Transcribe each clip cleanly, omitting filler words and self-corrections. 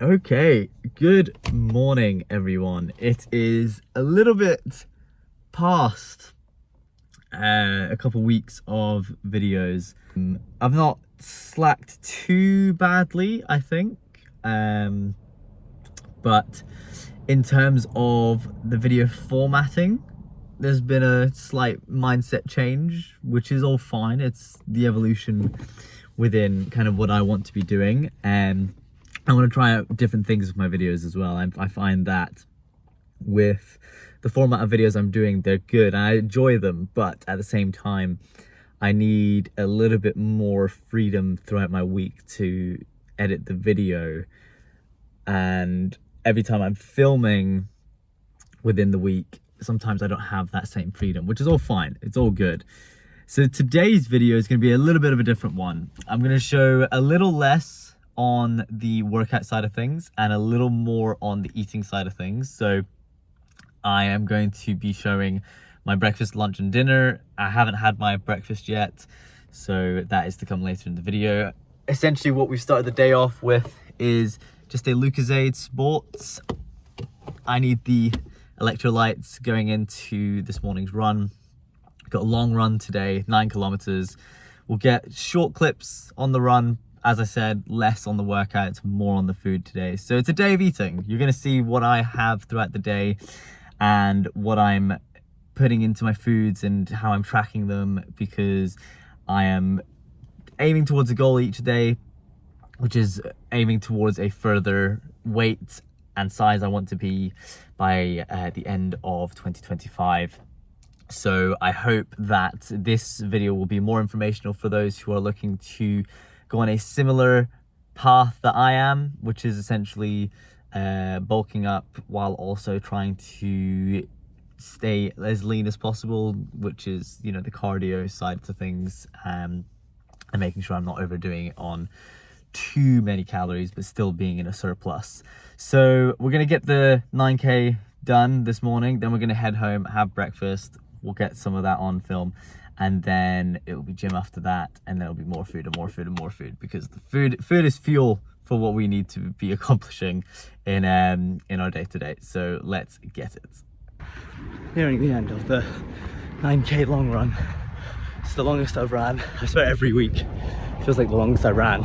Okay, good morning everyone. It is a little bit past a couple weeks of videos. I've not slacked too badly, I think, but in terms of the video formatting, there's been a slight mindset change, which is all fine. It's the evolution within kind of what I want to be doing. I want to try out different things with my videos as well. I find that with the format of videos I'm doing, they're good. I enjoy them, but at the same time, I need a little bit more freedom throughout my week to edit the video. And every time I'm filming within the week, sometimes I don't have that same freedom, which is all fine. It's all good. So today's video is going to be a little bit of a different one. I'm going to show a little less on the workout side of things and a little more on the eating side of things. So I am going to be showing my breakfast, lunch and dinner. I haven't had my breakfast yet, so that is to come later in the video. Essentially what we've started the day off with is just a Lucozade Sports. I need the electrolytes going into this morning's run. Got a long run today, 9 kilometers. We'll get short clips on the run. As I said, less on the workouts, more on the food today. So it's a day of eating. You're gonna see what I have throughout the day and what I'm putting into my foods and how I'm tracking them, because I am aiming towards a goal each day, which is aiming towards a further weight and size I want to be by the end of 2025. So I hope that this video will be more informational for those who are looking to go on a similar path that I am, which is essentially bulking up while also trying to stay as lean as possible, which is, you know, the cardio side of things, and making sure I'm not overdoing it on too many calories, but still being in a surplus. So we're gonna get the 9K done this morning, then we're gonna head home, have breakfast, we'll get some of that on film, and then it'll be gym after that, and there'll be more food and more food and more food, because the food is fuel for what we need to be accomplishing in our day-to-day. So let's get it. Nearing the end of the 9K long run. It's the longest I've ran. I swear every week it feels like the longest I ran,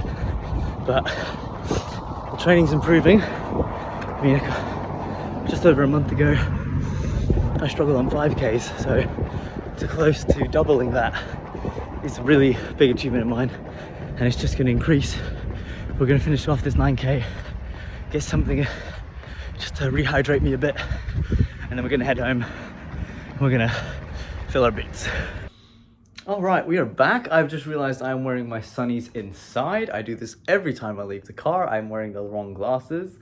but the training's improving. I mean, just over a month ago I struggled on 5Ks, so to close to doubling that is a really big achievement of mine, and it's just going to increase. We're going to finish off this 9K, get something just to rehydrate me a bit, and then we're going to head home and we're going to fill our boots. All right, we are back. I've just realized I'm wearing my sunnies inside. I do this every time I leave the car. I'm wearing the wrong glasses.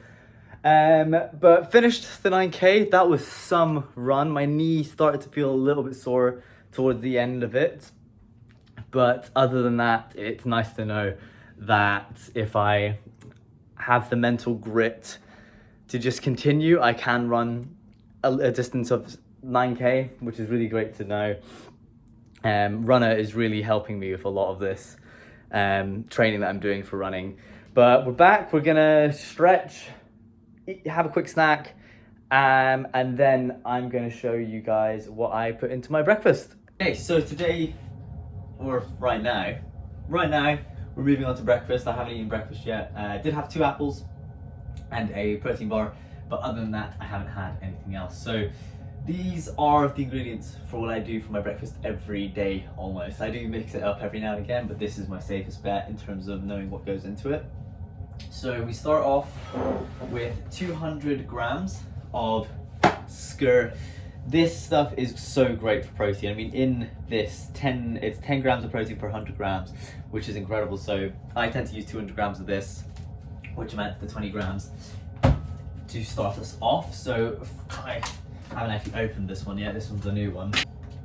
But finished the 9K. That was some run. My knee started to feel a little bit sore towards the end of it, but other than that, it's nice to know that if I have the mental grit to just continue, I can run a distance of 9K, which is really great to know. Runner is really helping me with a lot of this training that I'm doing for running. But we're back. We're gonna stretch, have a quick snack, and then I'm going to show you guys what I put into my breakfast. Okay, so today, or right now, we're moving on to breakfast. I haven't eaten breakfast yet. I did have 2 apples and a protein bar, but other than that, I haven't had anything else. So these are the ingredients for what I do for my breakfast every day almost. I do mix it up every now and again, but this is my safest bet in terms of knowing what goes into it. So we start off with 200 grams of Skyr. This stuff is so great for protein. I mean, in this, it's 10 grams of protein per 100 grams, which is incredible. So I tend to use 200 grams of this, which amounts to 20 grams to start us off. So I haven't actually opened this one yet. This one's the new one.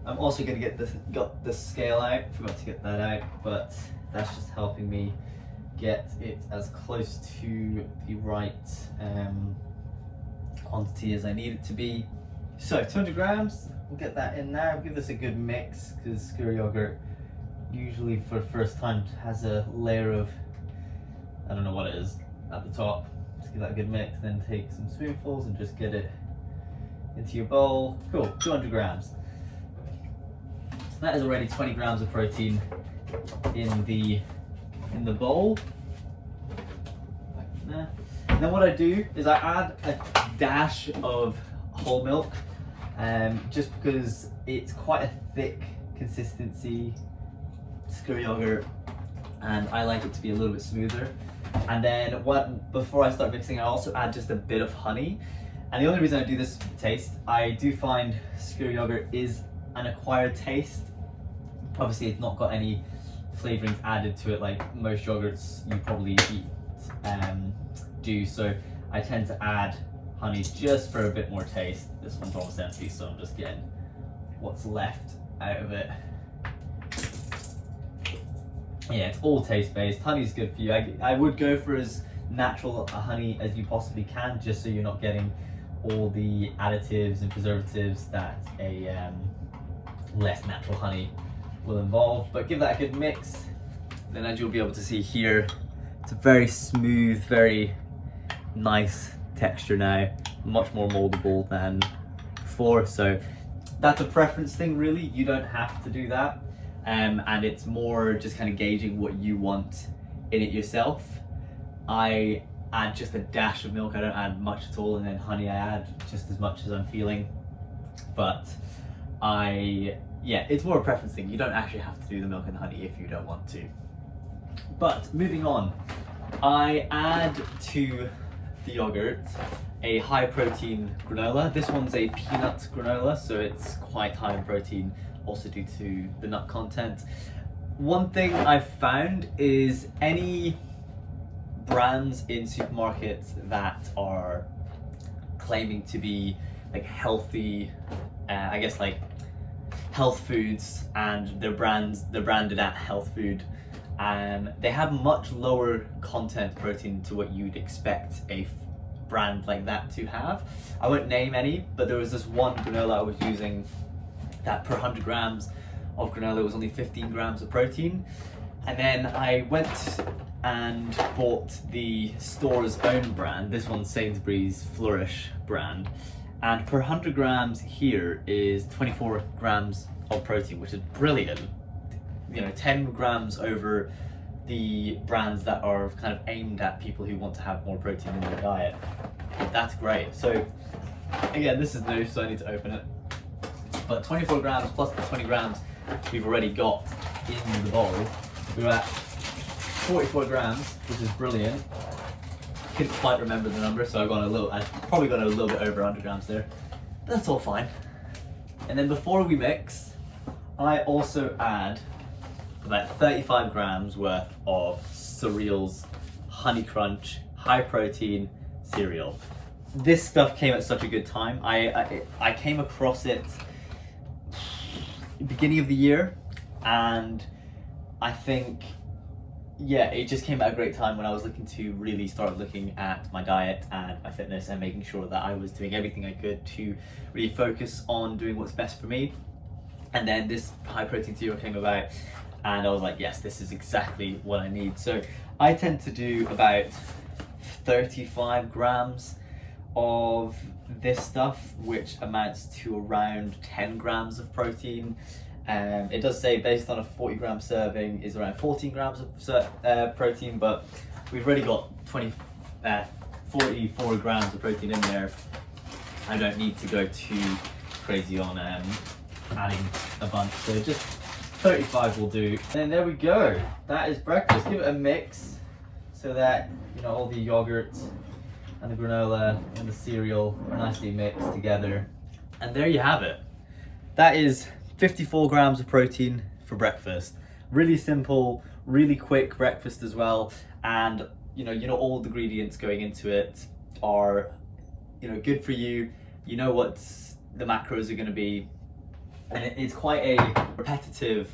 I'm also going to got the scale out. Forgot to get that out, but that's just helping me get it as close to the right quantity as I need it to be. So 200 grams, we'll get that in now. Give this a good mix, because Skyr Yogurt usually for the first time has a layer of, I don't know what it is, at the top. Just give that a good mix, then take some spoonfuls and just get it into your bowl. Cool, 200 grams. So that is already 20 grams of protein in the bowl. Like that. And then what I do is I add a dash of whole milk, just because it's quite a thick consistency, Skyr yogurt, and I like it to be a little bit smoother. And then before I start mixing, I also add just a bit of honey. And the only reason I do this for taste, I do find Skyr yogurt is an acquired taste. Obviously it's not got any flavorings added to it like most yogurts you probably eat do, so I tend to add honey just for a bit more taste. This one's almost empty, so I'm just getting what's left out of it. Yeah, it's all taste based. Honey's good for you. I would go for as natural a honey as you possibly can, just so you're not getting all the additives and preservatives that a less natural honey will involve. But give that a good mix. Then, as you'll be able to see here, it's a very smooth, very nice texture now, much more moldable than before. So that's a preference thing, really. You don't have to do that. And it's more just kind of gauging what you want in it yourself. I add just a dash of milk, I don't add much at all, and then honey I add just as much as I'm feeling. But yeah, it's more a preference thing. You don't actually have to do the milk and honey if you don't want to. But moving on, I add to the yogurt a high protein granola. This one's a peanut granola, so it's quite high in protein, also due to the nut content. One thing I've found is any brands in supermarkets that are claiming to be like healthy, I guess like health foods, and they're branded at health food, they have much lower content protein to what you'd expect a brand like that to have. I won't name any, but there was this one granola I was using that per 100 grams of granola was only 15 grams of protein. And then I went and bought the store's own brand. This one's Sainsbury's Flourish brand. And per 100 grams here is 24 grams of protein, which is brilliant. You know, 10 grams over the brands that are kind of aimed at people who want to have more protein in their diet. That's great. So again, this is new, so I need to open it. But 24 grams plus the 20 grams we've already got in the bowl, we're at 44 grams, which is brilliant. Couldn't quite remember the number, so I probably got a little bit over 100 grams there. That's all fine. And then before we mix, I also add about 35 grams worth of Surreal's Honey Crunch high protein cereal. This stuff came at such a good time. I came across it beginning of the year, and I think, yeah, it just came at a great time when I was looking to really start looking at my diet and my fitness and making sure that I was doing everything I could to really focus on doing what's best for me. And then this high protein cereal came about, and I was like, yes, this is exactly what I need. So I tend to do about 35 grams of this stuff, which amounts to around 10 grams of protein. It does say based on a 40 gram serving is around 14 grams of protein, but we've already got 44 grams of protein in there. I don't need to go too crazy on adding a bunch, so just 35 will do. And there we go, that is breakfast. Give it a mix so that, you know, all the yogurt and the granola and the cereal are nicely mixed together. And there you have it. That is 54 grams of protein for breakfast. Really simple, really quick breakfast as well. And you know all the ingredients going into it are, you know, good for you. You know what the macros are going to be, and it's quite a repetitive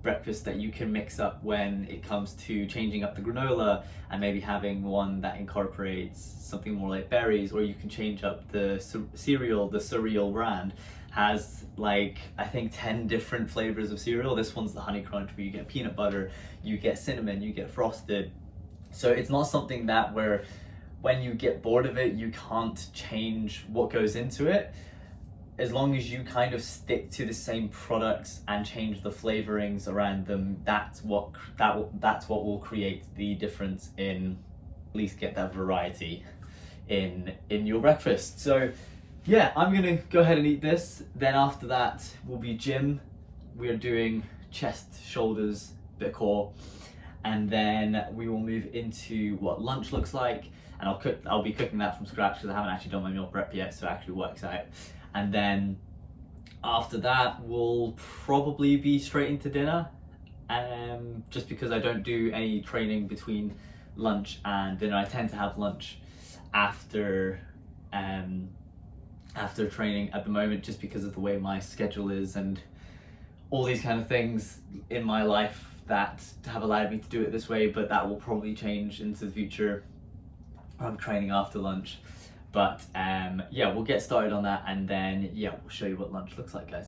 breakfast that you can mix up when it comes to changing up the granola and maybe having one that incorporates something more like berries, or you can change up the cereal. The Surreal brand has like, I think 10 different flavors of cereal. This one's the Honey Crunch, where you get peanut butter, you get cinnamon, you get frosted. So it's not something that we're when you get bored of it, you can't change what goes into it. As long as you kind of stick to the same products and change the flavorings around them, that's what will create the difference in, at least get that variety in your breakfast. So yeah, I'm gonna go ahead and eat this. Then after that will be gym. We are doing chest, shoulders, bit of core, and then we will move into what lunch looks like. And I'll be cooking that from scratch because I haven't actually done my meal prep yet, so it actually works out. And then after that, we'll probably be straight into dinner, just because I don't do any training between lunch and dinner. I tend to have lunch after training at the moment, just because of the way my schedule is and all these kind of things in my life that have allowed me to do it this way. But that will probably change into the future. I'm training after lunch. But yeah, we'll get started on that, and then yeah, we'll show you what lunch looks like, guys.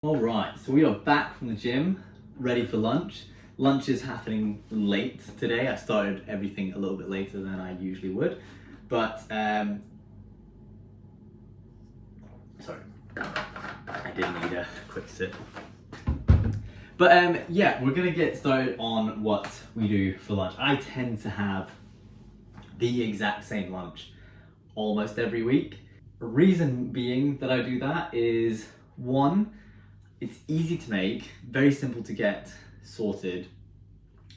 Alright, so we are back from the gym, ready for lunch. Lunch is happening late today. I started everything a little bit later than I usually would. But, sorry, I did need a quick sip. But yeah, we're gonna get started on what we do for lunch. I tend to have the exact same lunch almost every week. The reason being that I do that is, one, it's easy to make, very simple to get sorted.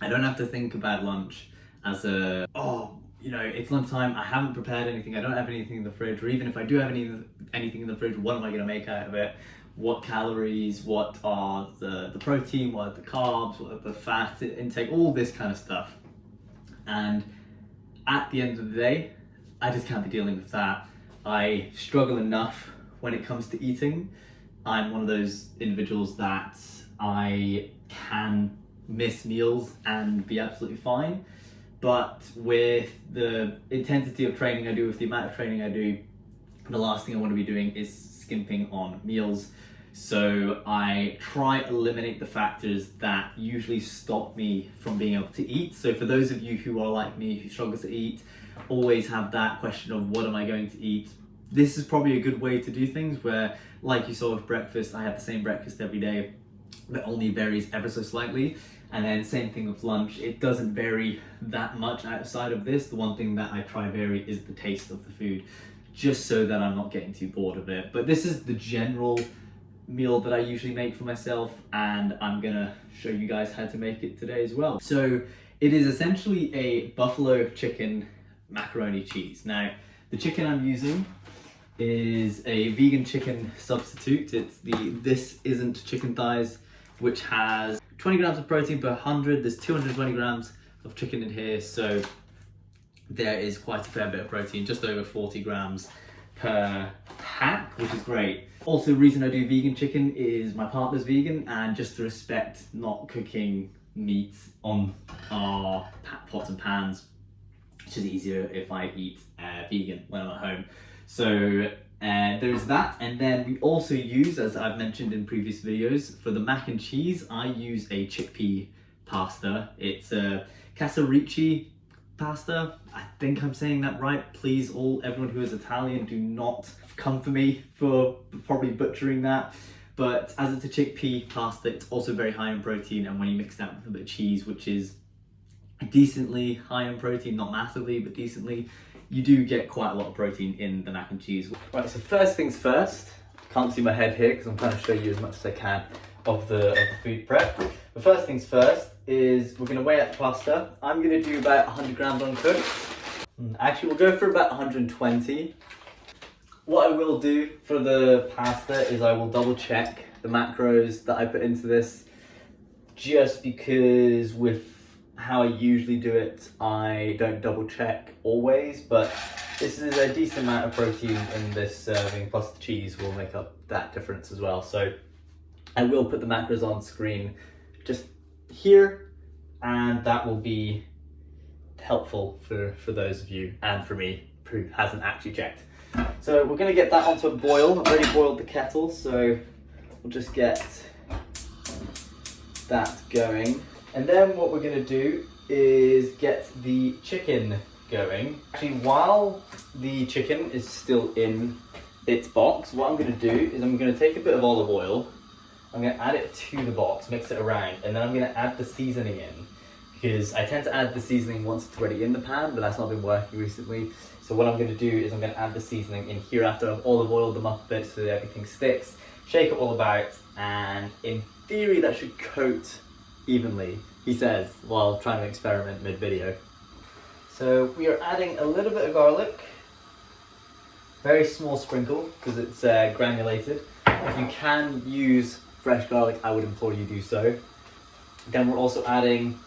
I don't have to think about lunch as a, oh, you know, it's lunchtime, I haven't prepared anything, I don't have anything in the fridge, or even if I do have anything in the fridge, what am I gonna make out of it? What calories, what are the protein, what are the carbs, what are the fat intake, all this kind of stuff. And at the end of the day, I just can't be dealing with that. I struggle enough when it comes to eating. I'm one of those individuals that I can miss meals and be absolutely fine. But with the intensity of training I do, with the amount of training I do, the last thing I want to be doing is skimping on meals. So I try to eliminate the factors that usually stop me from being able to eat. So for those of you who are like me, who struggle to eat, always have that question of what am I going to eat? This is probably a good way to do things where, like you saw with breakfast, I have the same breakfast every day, but only varies ever so slightly. And then same thing with lunch, it doesn't vary that much outside of this. The one thing that I try vary is the taste of the food, just so that I'm not getting too bored of it. But this is the general meal that I usually make for myself, and I'm gonna show you guys how to make it today as well. So it is essentially a buffalo chicken macaroni cheese. Now, the chicken I'm using is a vegan chicken substitute. It's This Isn't Chicken Thighs, which has 20 grams of protein per 100. There's 220 grams of chicken in here, so there is quite a fair bit of protein, just over 40 grams per pack, which is great. Also, the reason I do vegan chicken is my partner's vegan, and just to respect not cooking meat on our pots and pans, which is easier if I eat vegan when I'm at home. So there's that, and then we also use, as I've mentioned in previous videos, for the mac and cheese, I use a chickpea pasta. It's a casarecce pasta. I think I'm saying that right. Please, everyone who is Italian, do not come for me for probably butchering that. But as it's a chickpea pasta, it's also very high in protein, and when you mix that with a bit of cheese, which is decently high in protein, not massively, but decently, you do get quite a lot of protein in the mac and cheese. Right, so first things first, can't see my head here because I'm trying to show you as much as I can of the food prep. The first things first is we're going to weigh out the pasta. I'm going to do about 100 grams uncooked. Actually, we'll go for about 120. What I will do for the pasta is I will double check the macros that I put into this, just because with how I usually do it, I don't double check always, but this is a decent amount of protein in this serving, plus the cheese will make up that difference as well. So I will put the macros on screen just here, and that will be helpful for those of you and for me who hasn't actually checked. So we're going to get that onto a boil. I've already boiled the kettle, so we'll just get that going. And then what we're going to do is get the chicken going. Actually, while the chicken is still in its box, what I'm going to do is I'm going to take a bit of olive oil, I'm going to add it to the box, mix it around, and then I'm going to add the seasoning in, because I tend to add the seasoning once it's already in the pan, but that's not been working recently. So what I'm going to do is I'm going to add the seasoning in here after I've olive oiled them up a bit so that everything sticks, shake it all about, and in theory that should coat evenly, he says, while trying to experiment mid-video. So we are adding a little bit of garlic, very small sprinkle because it's granulated. If you can use fresh garlic, I would implore you do so. Then we're also adding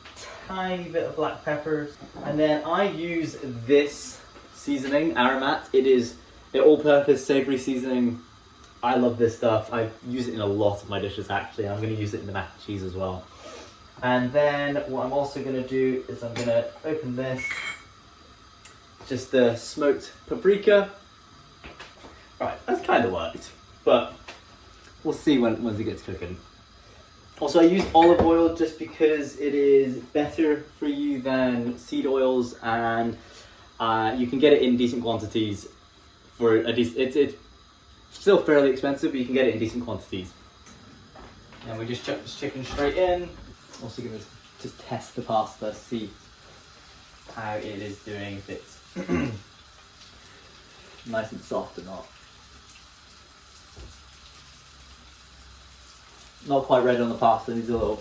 a tiny bit of black pepper, and then I use this seasoning, Aromatt. It is an all-purpose savory seasoning. I love this stuff. I use it in a lot of my dishes actually. I'm going to use it in the mac and cheese as well. And then what I'm also going to do is I'm going to open this, just the smoked paprika. Right, that's kind of worked, but we'll see once it gets cooking. Also, I use olive oil just because it is better for you than seed oils, and you can get it in decent quantities for a decent. It's still fairly expensive, but you can get it in decent quantities. And we just chuck this chicken straight in. Also going to just test the pasta, see how it is doing, if it's nice and soft or not. Not quite ready on the pasta, needs a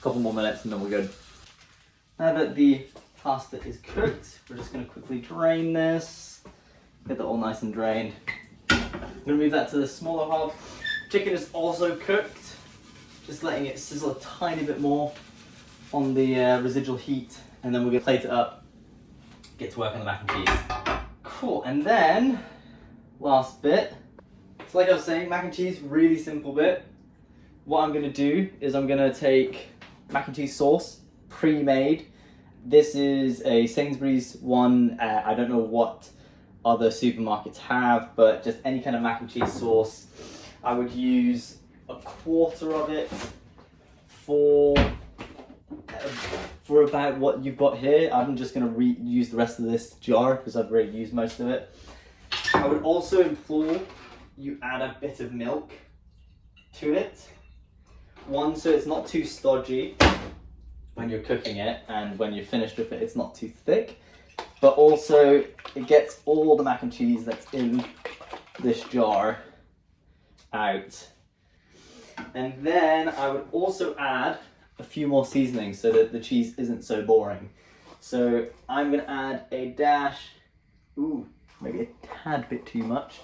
couple more minutes and then we're good. Now that the pasta is cooked, we're just going to quickly drain this, get that all nice and drained. I'm going to move that to the smaller hob. Chicken is also cooked. Just letting it sizzle a tiny bit more on the residual heat, and then we're going to plate it up, get to work on the mac and cheese. Cool, and then last bit. So like I was saying, mac and cheese, really simple bit. What I'm going to do is I'm going to take mac and cheese sauce, pre-made. This is a Sainsbury's one. I don't know what other supermarkets have, but just any kind of mac and cheese sauce. I would use a quarter of it for about what you've got here. I'm just going to use the rest of this jar because I've already used most of it. I would also implore you add a bit of milk to it. One, so it's not too stodgy when you're cooking it, and when you're finished with it, it's not too thick. But also, it gets all the mac and cheese that's in this jar out And then I would also add a few more seasonings so that the cheese isn't so boring. So I'm gonna add a dash, maybe a tad bit too much,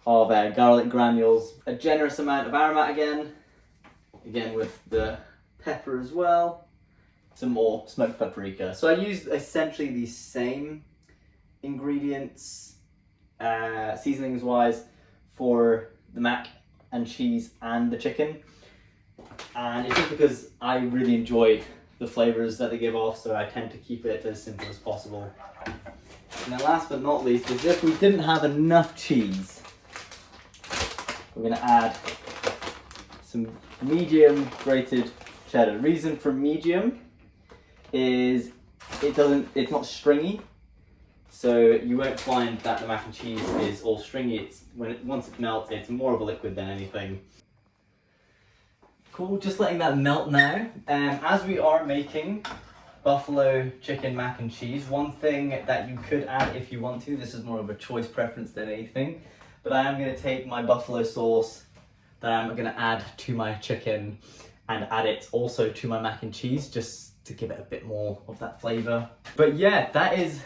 of garlic granules, a generous amount of Aromatt again with the pepper as well, some more smoked paprika. So I use essentially the same ingredients, seasonings wise, for the mac and cheese and the chicken. And it's just because I really enjoy the flavors that they give off, so I tend to keep it as simple as possible. And then last but not least is if we didn't have enough cheese, we're going to add some medium grated cheddar. The reason for medium is it's not stringy, so you won't find that the mac and cheese is all stringy. It's once it melts, it's more of a liquid than anything. Cool, just letting that melt now. As we are making buffalo chicken mac and cheese, one thing that you could add if you want to, this is more of a choice preference than anything, but I am going to take my buffalo sauce that I'm going to add to my chicken and add it also to my mac and cheese, just to give it a bit more of that flavour. But yeah, that is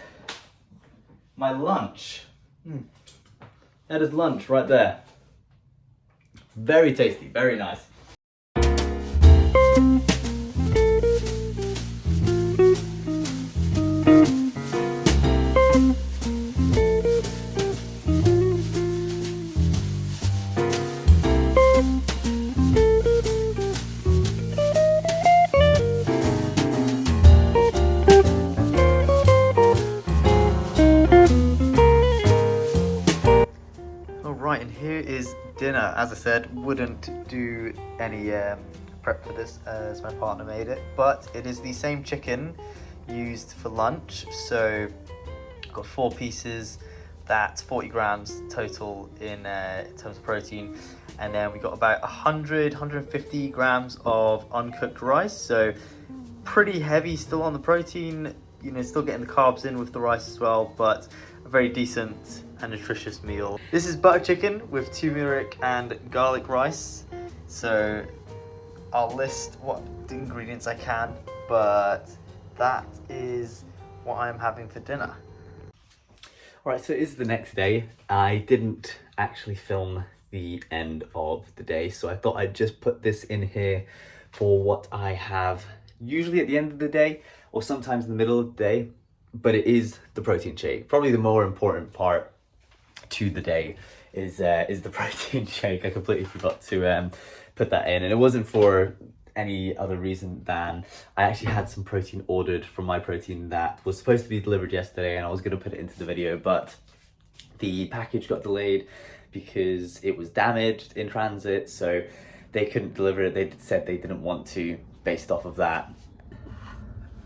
my lunch. That is lunch right there. Very tasty, very nice. Alright, and here is dinner. As I said, wouldn't do any prep for this as my partner made it, but it is the same chicken used for lunch. So I've got 4 pieces, that's 40 grams total in terms of protein, and then we got about 150 grams of uncooked rice, so pretty heavy still on the protein, you know, still getting the carbs in with the rice as well, but a very decent and nutritious meal. This is butter chicken with turmeric and garlic rice, so I'll list what the ingredients I can, but that is what I'm having for dinner. Alright, so it is the next day. I didn't actually film the end of the day, so I thought I'd just put this in here for what I have usually at the end of the day, or sometimes in the middle of the day, but it is the protein shake. Probably the more important part to the day is the protein shake. I completely forgot to put that in, and it wasn't for any other reason than I actually had some protein ordered from My Protein that was supposed to be delivered yesterday, and I was going to put it into the video, but the package got delayed because it was damaged in transit, so they couldn't deliver it. They said they didn't want to, based off of that.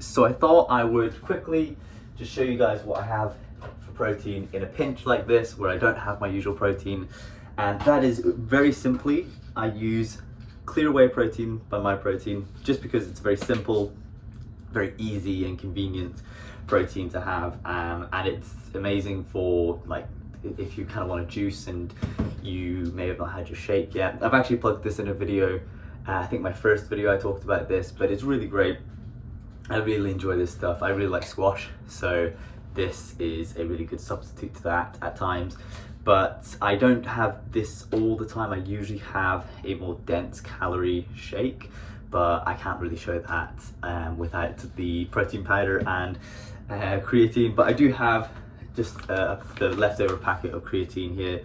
So I thought I would quickly just show you guys what I have for protein in a pinch like this, where I don't have my usual protein, and that is very simply, I use Clear Whey protein by My Protein, just because it's very simple, very easy and convenient protein to have, and it's amazing for, like, if you kind of want a juice and you may have not had your shake yet. I've actually plugged this in a video, I think my first video I talked about this, but it's really great. I really enjoy this stuff. I really like squash, so this is a really good substitute to that at times. But I don't have this all the time. I usually have a more dense calorie shake, but I can't really show that without the protein powder and creatine. But I do have just the leftover packet of creatine here.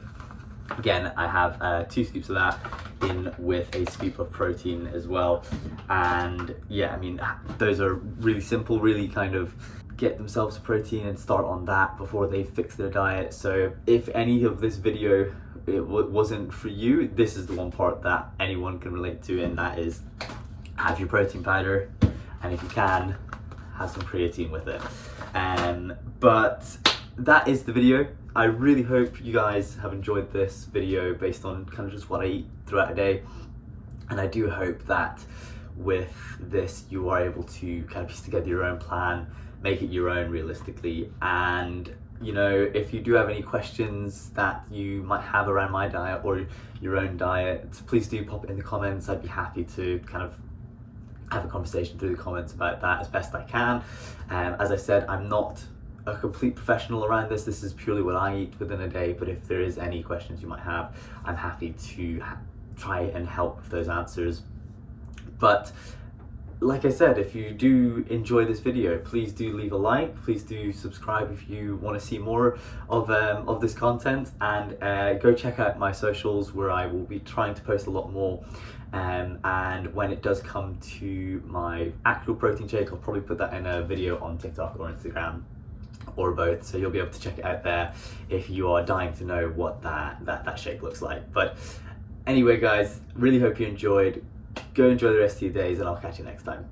Again, I have 2 scoops of that in with a scoop of protein as well. And yeah, I mean, those are really simple, really kind of get themselves protein and start on that before they fix their diet. So if any of this video wasn't for you, this is the one part that anyone can relate to, and that is have your protein powder, and if you can, have some creatine with it. But that is the video. I really hope you guys have enjoyed this video based on kind of just what I eat throughout the day, and I do hope that with this you are able to kind of piece together your own plan, make it your own realistically, and You know, if you do have any questions that you might have around my diet or your own diet, please do pop it in the comments. I'd be happy to kind of have a conversation through the comments about that as best I can. As I said, I'm not a complete professional around this. This is purely what I eat within a day, but if there is any questions you might have, I'm happy to try and help with those answers. But like I said, if you do enjoy this video, please do leave a like, please do subscribe if you want to see more of this content, and go check out my socials where I will be trying to post a lot more. And when it does come to my actual protein shake, I'll probably put that in a video on TikTok or Instagram or both, so you'll be able to check it out there if you are dying to know what that shake looks like. But anyway guys, really hope you enjoyed. Go enjoy the rest of your days, and I'll catch you next time.